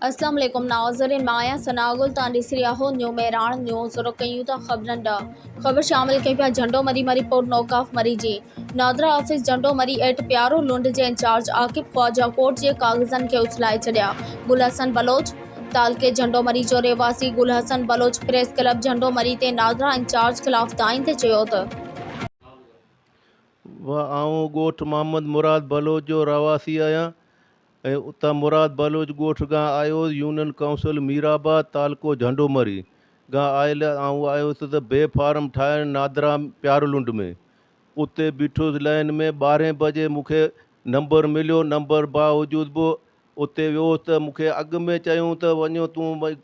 अस्सलाम वालेकुम नाज़रीन, माया सनागुल तांडीसरिया हो न्यू मेरान न्यूज़ रुकयूं ता खबरन डा खबर शामिल कई पिया झंडो मरी रिपोर्ट नौकाफ मरी जी नादरा ऑफिस झंडो मरी एट प्यारो लुंड जे इंचार्ज आकिब ख्वाजा कोर्ट जे कागज़न के उछलाए छड़िया। गुल हसन बलोच तालके झंडो मरी जो रहवासी गुल हसन बलोच प्रेस क्लब झंडो मरी ते नादरा इंचार्ज खिलाफ दाइन ते चयो त आऊं ॻोठ मोहम्मद मुराद बलोच जो रहवासी आहियां ऐं उतां मुराद बलोच ॻोठ खां आयो यूनियन काउंसिल मीराबाद तालको झंडो मरी खां आयल आऊं आयुसि त बे फार्म ठाहिण नादरा प्यारलुंड में। उते बीठुसि लाइन में 12 बजे मूंखे नंबर मिलियो। नंबर बावजूद बि उते वियोसि त मूंखे अॻु में चयूं त वञो तूं भई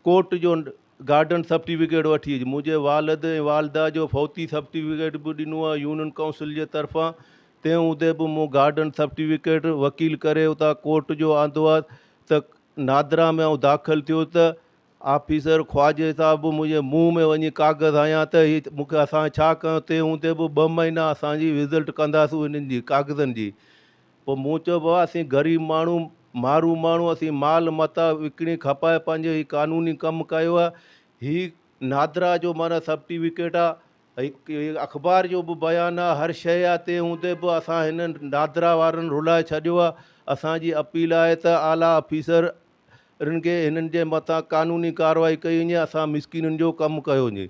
कोर्ट जो गार्डन सर्टिफिकेट वठी अच। मुंहिंजे वालिद ऐं वालदा जो फौती सर्टिफिकेट बि ॾिनो आहे यूनियन काउंसिल जे तरफ़ां। तंहिं हूंदे बि मूं गार्डन सर्टिफिकेट वकील करे उतां कोर्ट जो आंदो आहे त नादरा में आउं दाख़िल थियो त ऑफिसर ख्वाजे साहब मुंहिंजे मुंहं में वञी कागज़ हयां त हीअ मूंखे असां छा कयूं। तंहिं हूंदे बि 2 महीना असांजी रिज़ल्ट कंदासीं हिननि जी कागज़नि जी। पोइ मूं चयो बाबा असीं ग़रीब माण्हू मारू माण्हू असीं माल मता विकिणी खपाए पंहिंजो ही कानूनी कमु कयो आहे। ही नादरा जो माना सर्टिफिकेट आहे, हिकु अख़बार जो बि बयानु आहे, हर शइ आहे। तंहिं हूंदे बि असां हिननि नादरा वारनि रुलाए छॾियो आहे। असांजी अपील आहे त आला ऑफिसर खे हिननि जे मथां कानूनी कार्रवाई कई वञे, असां मिसकिननि जो कमु कयो वञे।